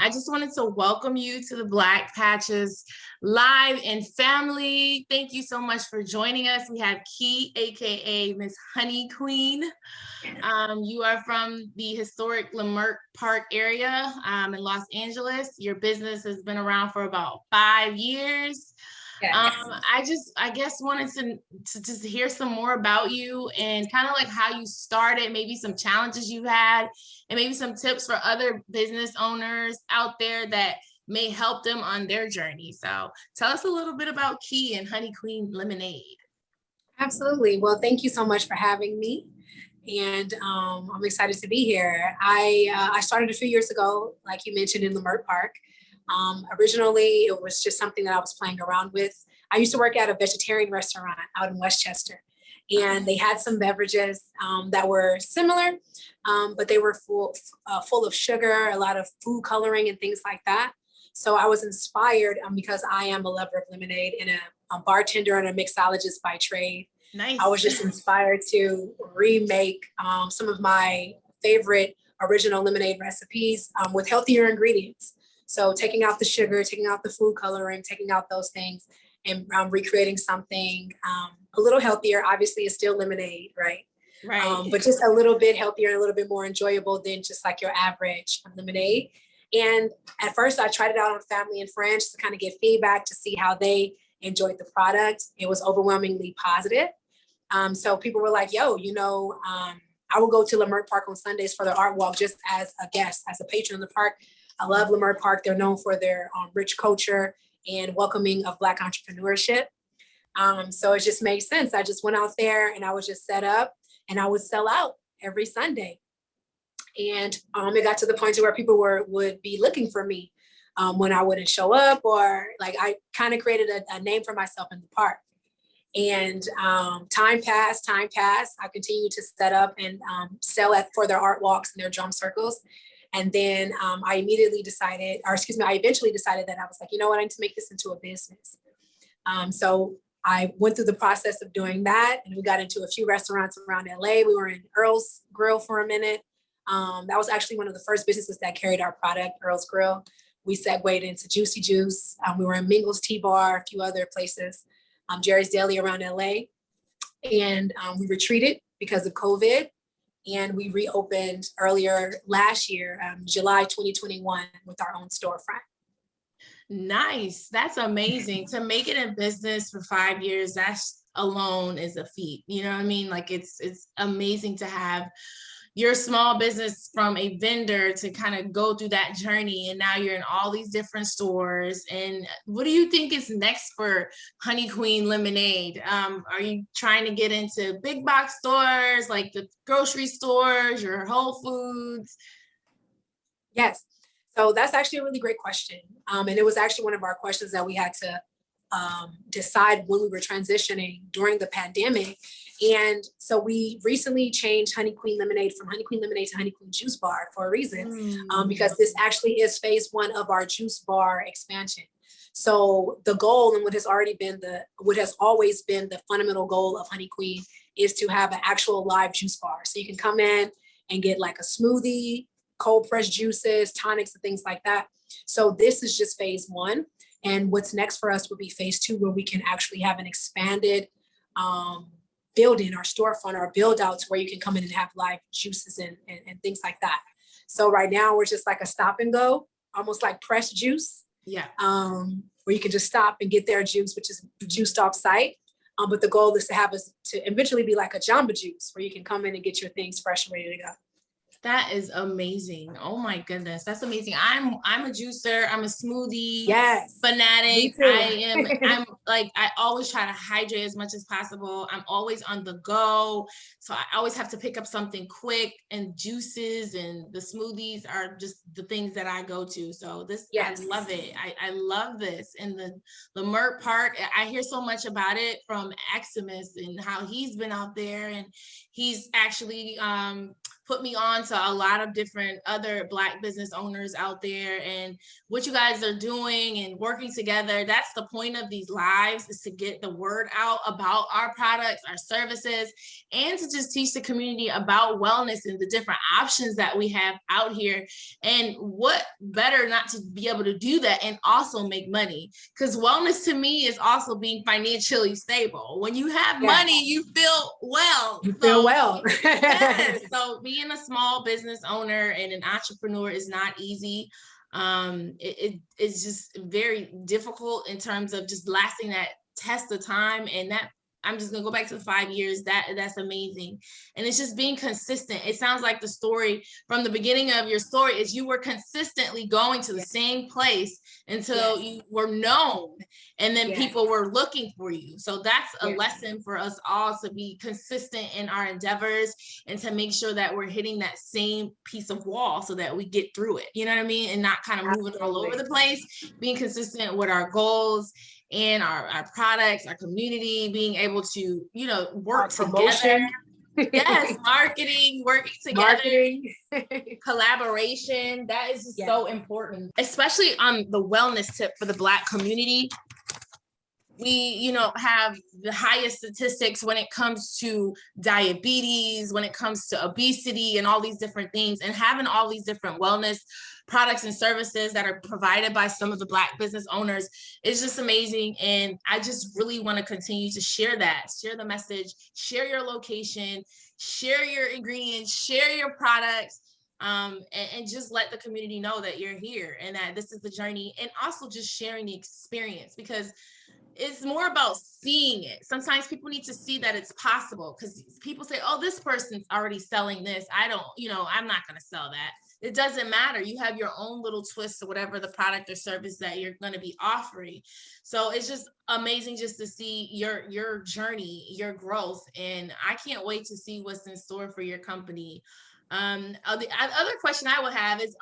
I just wanted to welcome you to the Black Patchz Live and family. Thank you so much for joining us. We have Qween, aka Miss HoneyQween. You are from the historic Leimert Park area in Los Angeles. Your business has been around for about 5 years. Yes. I guess wanted to just hear some more about you and kind of like how you started, maybe some challenges you had, and maybe some tips for other business owners out there that may help them on their journey. So tell us a little bit about Qween and HoneyQween Lemonade. Absolutely. Well, thank you so much for having me. And I'm excited to be here. I started a few years ago, like you mentioned, in Leimert Park. Originally, it was just something that I was playing around with. I used to work at a vegetarian restaurant out in Westchester, and they had some beverages that were similar, but they were full of sugar, a lot of food coloring and things like that. So I was inspired because I am a lover of lemonade and a bartender and a mixologist by trade. Nice. I was just inspired to remake some of my favorite original lemonade recipes with healthier ingredients. So taking out the sugar, taking out the food coloring, taking out those things, and recreating something a little healthier. Obviously, it's still lemonade, right? Right. But just a little bit healthier and a little bit more enjoyable than just like your average lemonade. And at first, I tried it out on family and friends to kind of get feedback to see how they enjoyed the product. It was overwhelmingly positive. So people were like, yo, I will go to Leimert Park on Sundays for the art walk just as a guest, as a patron of the park. I love Leimert Park. They're known for their rich culture and welcoming of Black entrepreneurship. So it just made sense. I just went out there and I was just set up and I would sell out every Sunday. And it got to the point where people would be looking for me when I wouldn't show up, or like I kind of created a name for myself in the park. And time passed. I continued to set up and sell for their art walks and their drum circles. And then I eventually decided that I was like, you know what, I need to make this into a business. So I went through the process of doing that, and we got into a few restaurants around LA. We were in Earl's Grill for a minute. That was actually one of the first businesses that carried our product, Earl's Grill. We segued into Juicy Juice. We were in Mingle's Tea Bar, a few other places, Jerry's Deli around LA. And we retreated because of COVID. And we reopened earlier last year, July 2021, with our own storefront. Nice. That's amazing. To make it a business for 5 years, that's alone is a feat. You know what I mean? Like it's amazing to have your small business from a vendor to kind of go through that journey. And now you're in all these different stores. And what do you think is next for HoneyQween Lemonade? Are you trying to get into big box stores, like the grocery stores, your Whole Foods? Yes. So that's actually a really great question. And it was actually one of our questions that we had to decide when we were transitioning during the pandemic. And so we recently changed HoneyQween Lemonade from HoneyQween Lemonade to HoneyQween Juice Bar for a reason, because this actually is phase one of our juice bar expansion. So the goal, and what has always been the fundamental goal of HoneyQween, is to have an actual live juice bar. So you can come in and get like a smoothie, cold pressed juices, tonics, and things like that. So this is just phase one. And what's next for us would be phase two, where we can actually have an expanded building, our storefront, or build out to where you can come in and have live juices and things like that. So right now we're just like a stop and go, almost like press juice. Yeah. Where you can just stop and get their juice, which is juiced off site. But the goal is to have us to eventually be like a Jamba Juice, where you can come in and get your things fresh and ready to go. That is amazing. Oh my goodness. That's amazing. I'm a juicer. I'm a smoothie fanatic. I always try to hydrate as much as possible. I'm always on the go. So I always have to pick up something quick, and juices and the smoothies are just the things that I go to. So I love it. I love this. And the Leimert Park, I hear so much about it from Maximus and how he's been out there, and he's actually put me on to a lot of different other Black business owners out there, and what you guys are doing and working together. That's the point of these lives, is to get the word out about our products, our services, and to just teach the community about wellness and the different options that we have out here. And what better not to be able to do that and also make money? Because wellness to me is also being financially stable. When you have money, you feel well. You feel well. Yes. So being a small business owner and an entrepreneur is not easy. It's just very difficult in terms of just lasting that test of time. And that, I'm just gonna go back to the 5 years. That's amazing. And it's just being consistent. It sounds like the story from the beginning of your story is you were consistently going to the same place until you were known, and then people were looking for you. So that's a lesson for us all, to be consistent in our endeavors and to make sure that we're hitting that same piece of wall so that we get through it. You know what I mean? And not kind of moving all over the place, being consistent with our goals and our products, our community, being able to, you know, work together. Yes, marketing, working together, collaboration. That is just so important, especially on the wellness tip for the Black community. We, you know, have the highest statistics when it comes to diabetes, when it comes to obesity and all these different things, and having all these different wellness products and services that are provided by some of the Black business owners is just amazing. And I just really want to continue to share that, share the message, share your location, share your ingredients, share your products, and just let the community know that you're here and that this is the journey, and also just sharing the experience, because it's more about seeing it. Sometimes people need to see that it's possible, because people say, oh, this person's already selling this. I don't, you know, I'm not going to sell that. It doesn't matter. You have your own little twist to whatever the product or service that you're going to be offering. So it's just amazing just to see your journey, your growth. And I can't wait to see what's in store for your company. The other question I would have is,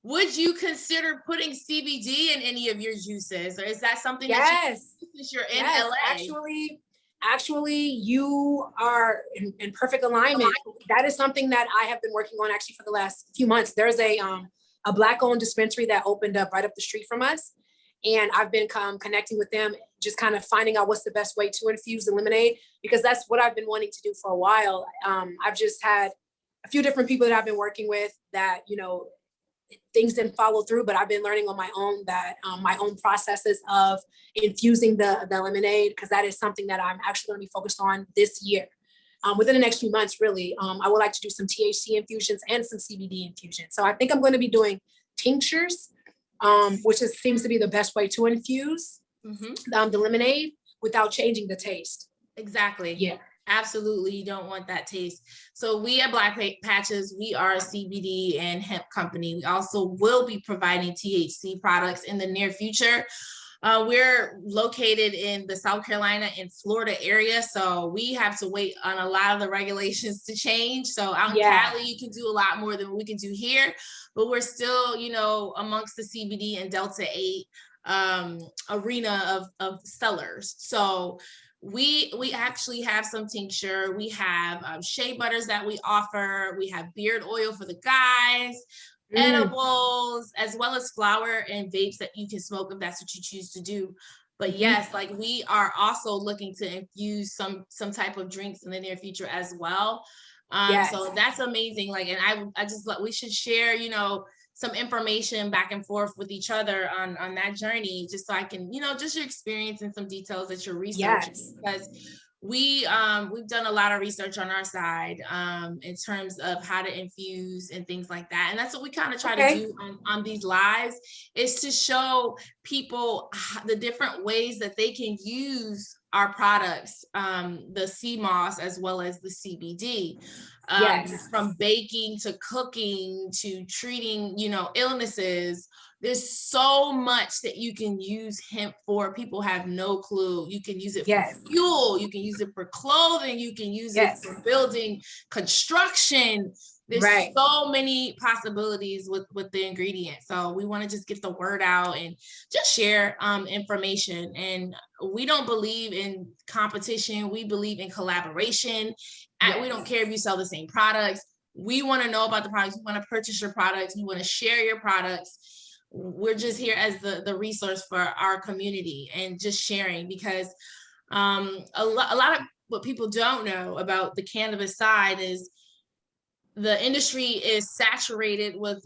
would you consider putting CBD in any of your juices, or is that something that since you're in LA? Actually, you are in perfect alignment. That is something that I have been working on actually for the last few months. There's a Black-owned dispensary that opened up right up the street from us, and I've been connecting with them, just kind of finding out what's the best way to infuse the lemonade, because that's what I've been wanting to do for a while. I've just had a few different people that I've been working with that, you know, things didn't follow through, but I've been learning on my own that my own processes of infusing the lemonade, because that is something that I'm actually going to be focused on this year. Within the next few months, really, I would like to do some THC infusions and some CBD infusions. So I think I'm going to be doing tinctures, which seems to be the best way to infuse the lemonade without changing the taste. Exactly. Yeah. Absolutely. You don't want that taste. So we at Black Patchz, we are a CBD and hemp company. We also will be providing THC products in the near future. We're located in the South Carolina and Florida area, so we have to wait on a lot of the regulations to change. So out in Cali, you can do a lot more than we can do here, but we're still, you know, amongst the CBD and Delta 8 arena of sellers. So we actually have some tincture. We have shea butters that we offer. We have beard oil for the guys, edibles, as well as flower and vapes that you can smoke if that's what you choose to do. But yes, like we are also looking to infuse some type of drinks in the near future as well. So that's amazing. Like, and I just we should share, you know, some information back and forth with each other on that journey, just so I can, you know, just your experience and some details that you're researching, because we've done a lot of research on our side in terms of how to infuse and things like that. And that's what we kind of try to do on these lives, is to show people the different ways that they can use our products, the sea moss as well as the CBD. From baking to cooking to treating, you know, illnesses. There's so much that you can use hemp for. People have no clue. You can use it for fuel. You can use it for clothing. You can use it for building, construction. There's so many possibilities with the ingredients. So we want to just get the word out and just share information. And we don't believe in competition. We believe in collaboration. We don't care if you sell the same products. we want to know about the products. We want to purchase your products. We want to share your products. We're just here as the resource for our community and just sharing, because a lot of what people don't know about the cannabis side is the industry is saturated with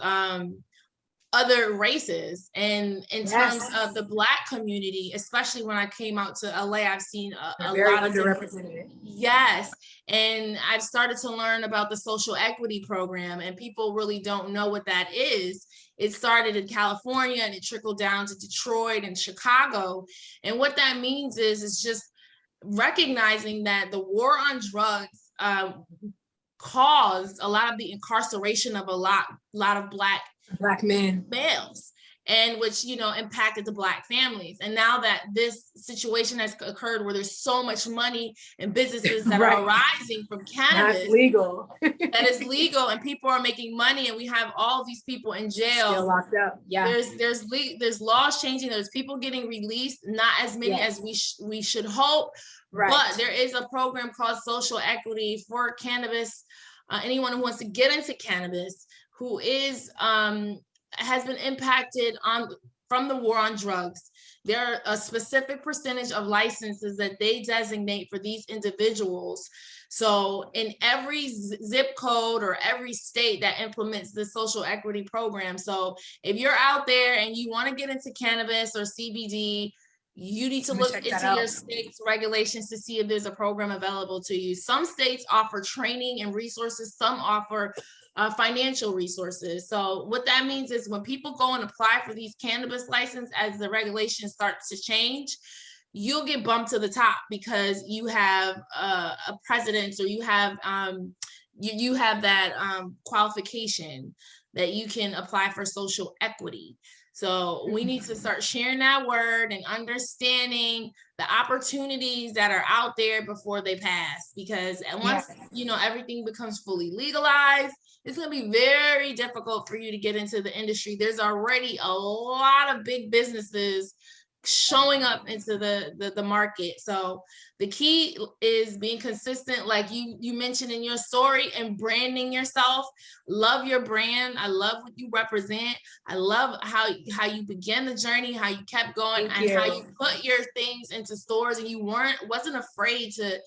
other races. And in terms of the Black community, especially when I came out to LA, I've seen a lot of underrepresented. Yes. And I've started to learn about the social equity program, and people really don't know what that is. It started in California and it trickled down to Detroit and Chicago. And what that means is it's just recognizing that the war on drugs caused a lot of the incarceration of a lot of Black males, and which, you know, impacted the Black families. And now that this situation has occurred where there's so much money and businesses that are arising from cannabis, that's legal. that is legal, and people are making money, and we have all these people in jail, still locked up. Yeah, there's laws changing, there's people getting released, not as many as we should hope. But there is a program called Social Equity for cannabis. Anyone who wants to get into cannabis, who is has been impacted from the war on drugs. There are a specific percentage of licenses that they designate for these individuals. So in every zip code or every state that implements the social equity program. So if you're out there and you want to get into cannabis or CBD, you need to look into your state's regulations to see if there's a program available to you. Some states offer training and resources, some offer financial resources. So what that means is when people go and apply for these cannabis license, as the regulation starts to change, you'll get bumped to the top because you have a precedence, or you have that qualification that you can apply for social equity. So we need to start sharing that word and understanding the opportunities that are out there before they pass, because once you know everything becomes fully legalized, it's going to be very difficult for you to get into the industry. There's already a lot of big businesses showing up into the market. So the key is being consistent, like you mentioned in your story, and branding yourself. Love your brand. I love what you represent. I love how you began the journey, how you kept going, and how you put your things into stores, and you wasn't afraid to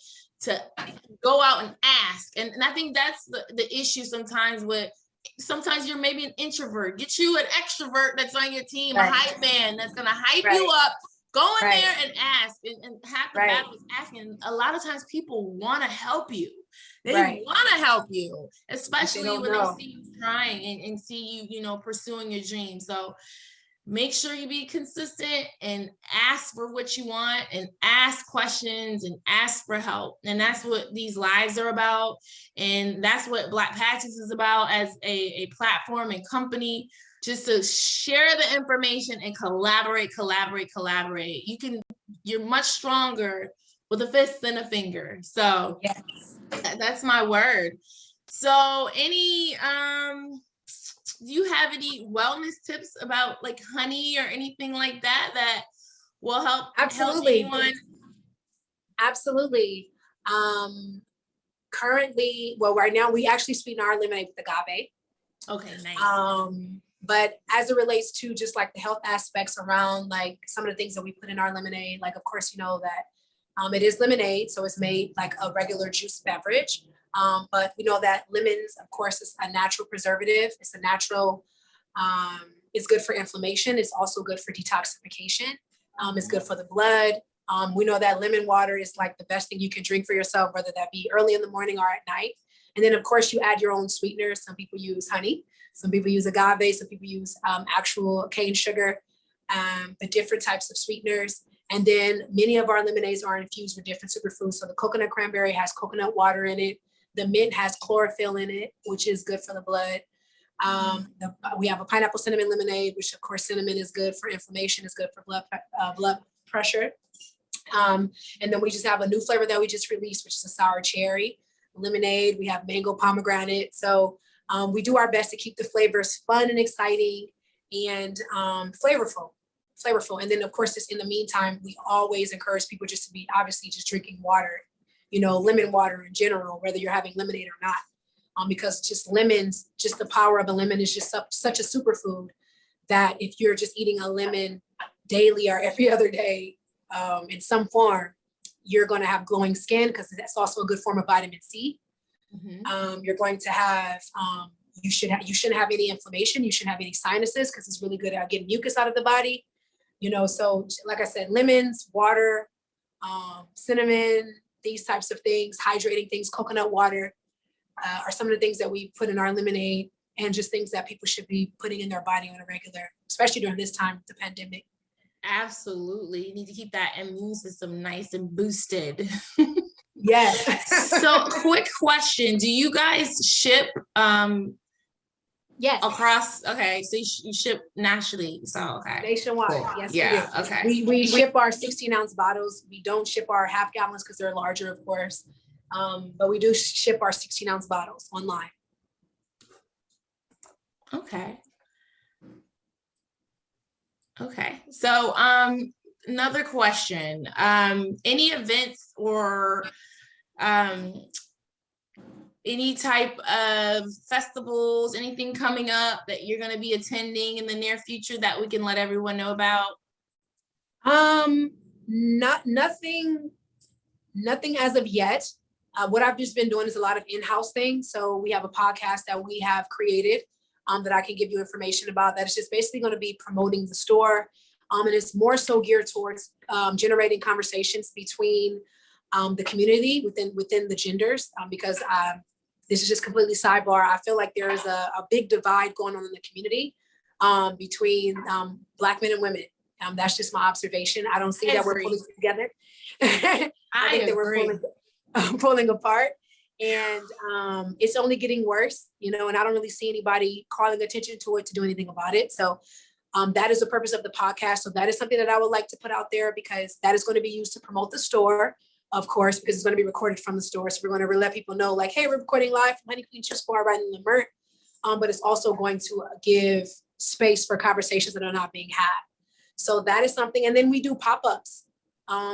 go out and ask. And I think that's the issue sometimes you're maybe an introvert. Get you an extrovert that's on your team, a hype man that's gonna hype you up. Go in there and ask, and half the battle is asking. A lot of times people want to help you. They want to help you, especially when they see you trying and see you pursuing your dreams. So make sure you be consistent and ask for what you want, and ask questions and ask for help. And that's what these lives are about. And that's what Black Patchz is about as a platform and company, just to share the information and collaborate. You're much stronger with a fist than a finger. So that's my word. So do you have any wellness tips about like honey or anything like that will help? Absolutely. Help anyone? Absolutely. Currently, right now we actually sweeten our lemonade with agave. Okay, nice. But as it relates to just like the health aspects around like some of the things that we put in our lemonade, like of course you know that it is lemonade, so it's made like a regular juice beverage. But we know that lemons, of course, is a natural preservative. It's a natural, it's good for inflammation. It's also good for detoxification. It's good for the blood. We know that lemon water is like the best thing you can drink for yourself, whether that be early in the morning or at night. And then of course you add your own sweeteners. Some people use honey, some people use agave, some people use actual cane sugar, the different types of sweeteners. And then many of our lemonades are infused with different superfoods. So the coconut cranberry has coconut water in it. The mint has chlorophyll in it, which is good for the blood. We have a pineapple cinnamon lemonade, which of course cinnamon is good for inflammation, is good for blood pressure. And then we just have a new flavor that we just released, which is a sour cherry lemonade. We have mango pomegranate. So we do our best to keep the flavors fun and exciting and flavorful. And then of course, just in the meantime, we always encourage people just to be obviously just drinking water, lemon water in general, whether you're having lemonade or not. because just lemons, just the power of a lemon is just such a superfood that if you're just eating a lemon daily or every other day in some form, you're going to have glowing skin because that's also a good form of vitamin C. You're going to have, you shouldn't have any inflammation. You shouldn't have any sinuses because it's really good at getting mucus out of the body. So like I said, lemons, water, cinnamon, these types of things, hydrating things, coconut water are some of the things that we put in our lemonade, and just things that people should be putting in their body on a regular, especially during this time of the pandemic. Absolutely. You need to keep that immune system nice and boosted. Yes. So quick question. Do you guys ship yes. across? Okay. So you ship nationally. So, okay. Nationwide. Cool. Yes. Yeah. We do. Okay. We ship our 16-ounce bottles. We don't ship our half gallons because they're larger, of course. But we do ship our 16-ounce bottles online. Okay. Okay. So, another question. Any events or any type of festivals, anything coming up that you're going to be attending in the near future that we can let everyone know about? Nothing as of yet. What I've just been doing is a lot of in-house things. So we have a podcast that we have created that I can give you information about. That is just basically going to be promoting the store. And it's more so geared towards generating conversations between the community within the genders, because this is just completely sidebar. I feel like there is a big divide going on in the community between Black men and women. That's just my observation. I don't see that we're pulling together. I think that we're pulling apart, and it's only getting worse, and I don't really see anybody calling attention to it to do anything about it. So that is the purpose of the podcast. So that is something that I would like to put out there, because that is going to be used to promote the store, of course, because it's going to be recorded from the store. So we're going to let people know, like, hey, we're recording live from HoneyQween Chips Bar right in Leimert. But it's also going to give space for conversations that are not being had. So that is something. And then we do pop-ups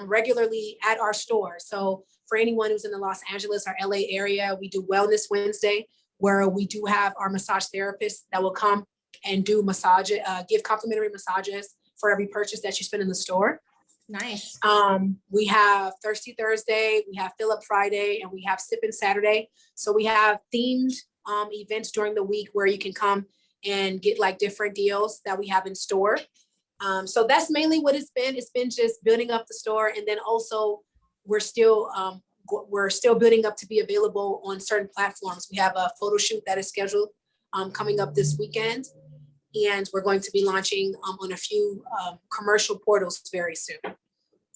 regularly at our store. So for anyone who's in the Los Angeles or LA area, we do Wellness Wednesday, where we do have our massage therapists that will come and do massage, give complimentary massages for every purchase that you spend in the store. Nice. We have Thirsty Thursday, we have Fill Up Friday, and we have Sippin' Saturday. So we have themed events during the week where you can come and get like different deals that we have in store. So that's mainly what it's been. It's been just building up the store, and then also we're still building up to be available on certain platforms. We have a photo shoot that is scheduled coming up this weekend, and we're going to be launching on a few commercial portals very soon,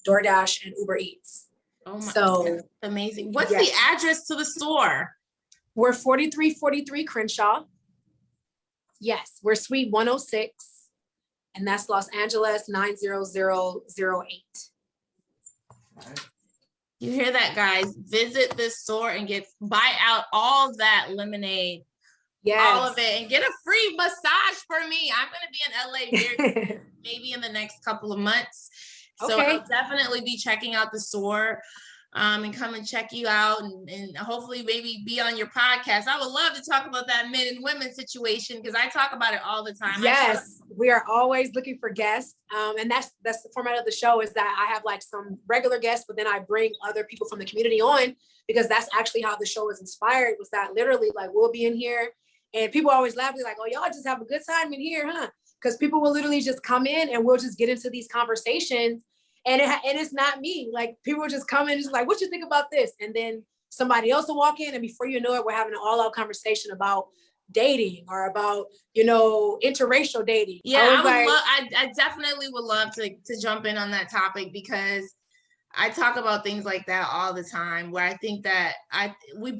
DoorDash and Uber Eats. Oh my, so amazing. What's the address to the store? We're 4343 Crenshaw. Yes, we're Suite 106. And that's Los Angeles 90008. You hear that, guys? Visit this store and buy out all that lemonade. Yes. All of it, and get a free massage for me. I'm going to be in LA maybe in the next couple of months. So I'll definitely be checking out the store and come and check you out, and hopefully maybe be on your podcast. I would love to talk about that men and women situation, because I talk about it all the time. Yes, we are always looking for guests. And that's the format of the show, is that I have like some regular guests, but then I bring other people from the community on, because that's actually how the show was inspired, was that literally like we'll be in here and people always laugh, like, oh, y'all just have a good time in here, huh? Because people will literally just come in and we'll just get into these conversations. And it's not me. Like, people will just come in and just like, what you think about this? And then somebody else will walk in, and before you know it, we're having an all-out conversation about dating or about, interracial dating. Yeah, I definitely would love to jump in on that topic, because I talk about things like that all the time, where I think that we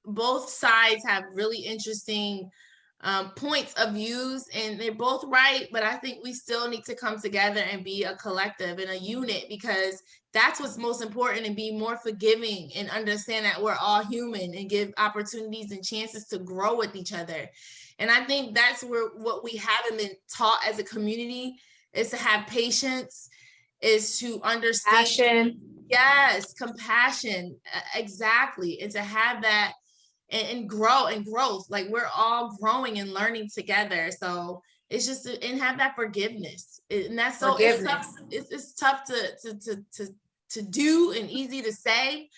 both sides have really interesting points of views, and they're both right, but I think we still need to come together and be a collective and a unit, because that's what's most important, and be more forgiving and understand that we're all human, and give opportunities and chances to grow with each other. And I think that's what we haven't been taught as a community, is to have patience, is to understand. Passion. Yes, compassion, exactly, and to have that and grow and growth. Like we're all growing and learning together. So it's just, and have that forgiveness. And that's so, it's tough to do and easy to say.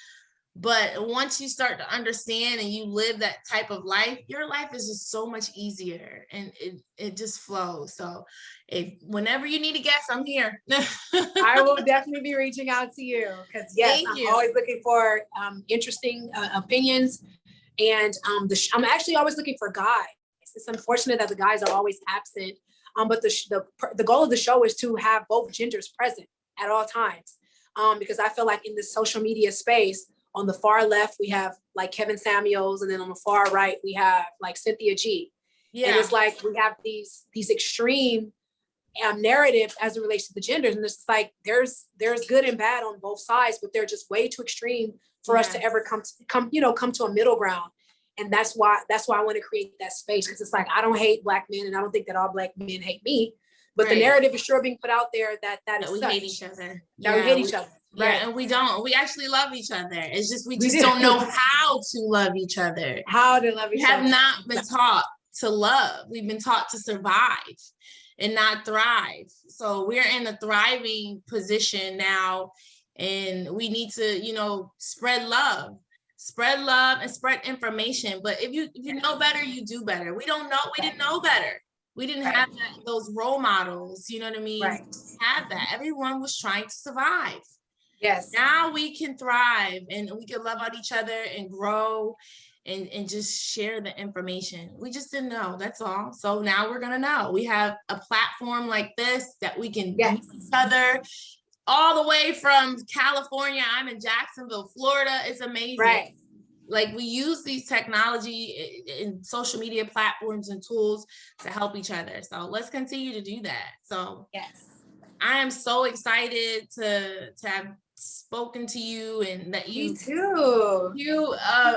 But once you start to understand and you live that type of life, your life is just so much easier, and it just flows. So whenever you need a guest, I'm here. I will definitely be reaching out to you, because yes, I'm always looking for interesting opinions. And I'm actually always looking for guys. It's unfortunate that the guys are always absent. But the goal of the show is to have both genders present at all times. Because I feel like in this social media space, on the far left, we have like Kevin Samuels, and then on the far right, we have like Cynthia G. Yeah. And it's like we have these extreme narratives as it relates to the genders. And it's like there's good and bad on both sides, but they're just way too extreme for us to ever come to a middle ground. And that's why I want to create that space, because it's like I don't hate Black men, and I don't think that all Black men hate me. But the narrative is sure being put out there that we hate each other. That we hate each other. Right. And we don't. We actually love each other. It's just we just don't know how to love each other. How to love each other. We have not been taught to love. We've been taught to survive and not thrive. So we're in a thriving position now, and we need to, spread love and spread information. But if you know better, you do better. We don't know. We didn't know better. We didn't have those role models. You know what I mean? Right. Have that. Everyone was trying to survive. Yes. Now we can thrive, and we can love on each other and grow and just share the information. We just didn't know. That's all. So now we're going to know. We have a platform like this that we can meet each other all the way from California. I'm in Jacksonville, Florida. It's amazing. Right. Like we use these technology and social media platforms and tools to help each other. So let's continue to do that. So yes, I am so excited to have spoken to you, and that you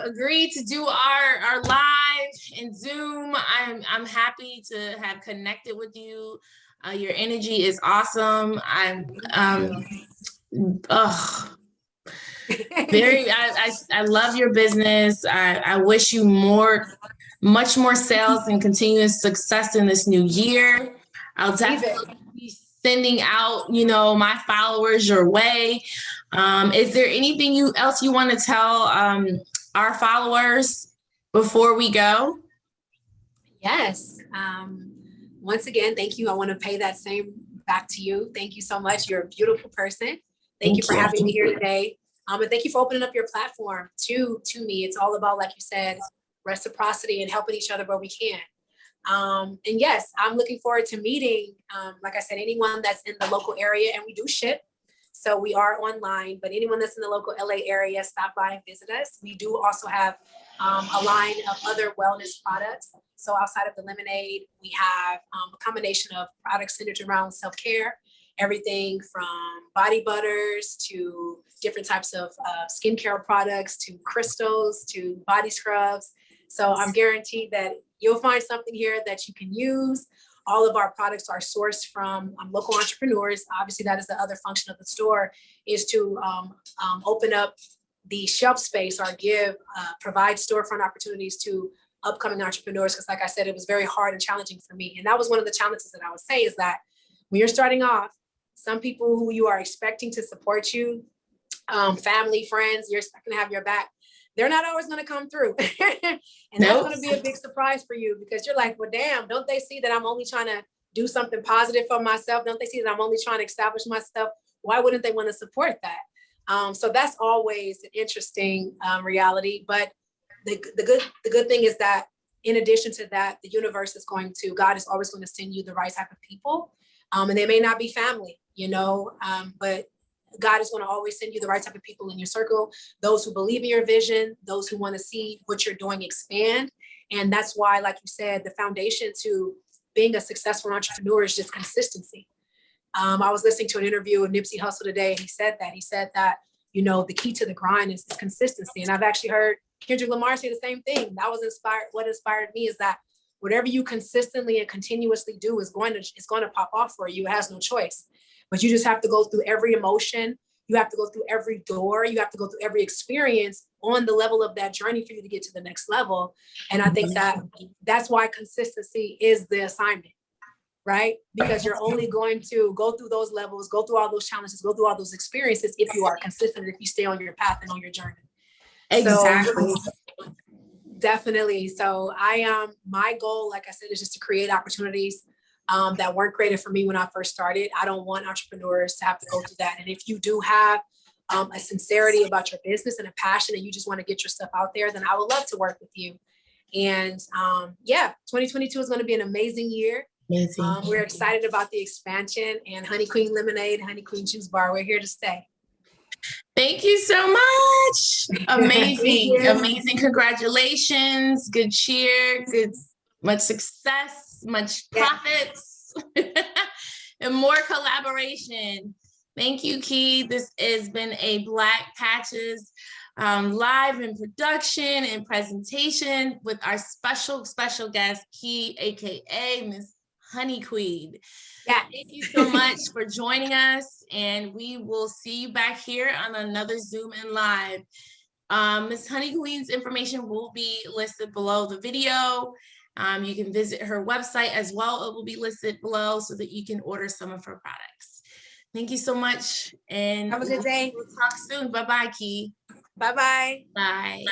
agreed to do our live in Zoom. I'm happy to have connected with you. Your energy is awesome. I love your business. I wish you much more sales and continuous success in this new year. I'll definitely be sending out, my followers your way. Is there anything else you want to tell our followers before we go? Yes. Once again, thank you. I want to pay that same back to you. Thank you so much. You're a beautiful person. Thank you for having me here today. And thank you for opening up your platform to me. It's all about, like you said, reciprocity and helping each other where we can. And yes, I'm looking forward to meeting, like I said, anyone that's in the local area, and we do ship. So we are online, but anyone that's in the local LA area, stop by and visit us. We do also have a line of other wellness products. So outside of the lemonade, we have a combination of products centered around self-care, everything from body butters to different types of skincare products, to crystals, to body scrubs. So I'm guaranteed that you'll find something here that you can use. All of our products are sourced from local entrepreneurs. Obviously, that is the other function of the store, is to open up the shelf space or provide storefront opportunities to upcoming entrepreneurs. Because like I said, it was very hard and challenging for me. And that was one of the challenges that I would say, is that when you're starting off, some people who you are expecting to support you, family, friends, you're expecting to have your back, they're not always going to come through. And that's going to be a big surprise for you, because you're like, well, damn, don't they see that I'm only trying to do something positive for myself? Don't they see that I'm only trying to establish myself? Why wouldn't they want to support that? So that's always an interesting reality. But the good thing is that in addition to that, the universe is God is always going to send you the right type of people. And they may not be family, but God is going to always send you the right type of people in your circle, those who believe in your vision, those who want to see what you're doing expand. And that's why, like you said, the foundation to being a successful entrepreneur is just consistency. I was listening to an interview with Nipsey Hussle today, and he said that, the key to the grind is consistency. And I've actually heard Kendrick Lamar say the same thing. That was what inspired me, is that whatever you consistently and continuously do it's going to pop off for you. It has no choice. But you just have to go through every emotion. You have to go through every door. You have to go through every experience on the level of that journey for you to get to the next level. And I think that that's why consistency is the assignment, right? Because you're only going to go through those levels, go through all those challenges, go through all those experiences if you are consistent, if you stay on your path and on your journey. Exactly. So, definitely. So my goal, like I said, is just to create opportunities that weren't created for me when I first started. I don't want entrepreneurs to have to go through that. And if you do have a sincerity about your business and a passion and you just want to get your stuff out there, then I would love to work with you. And 2022 is going to be an amazing year. Amazing. We're excited about the expansion, and HoneyQween Lemonade, HoneyQween Juice Bar, we're here to stay. Thank you so much. Amazing. you. Amazing. Congratulations. Good cheer. Much success, much profits, and more collaboration. Thank you, Key. This has been a Black Patchz live in production and presentation with our special guest, Key, aka Miss HoneyQween. Yeah. Thank you so much for joining us, and we will see you back here on another Zoom in Live. Miss HoneyQween's information will be listed below the video. You can visit her website as well. It will be listed below so that you can order some of her products. Thank you so much, and have a good day. We'll talk soon. Bye-bye, Key. Bye-bye. Bye.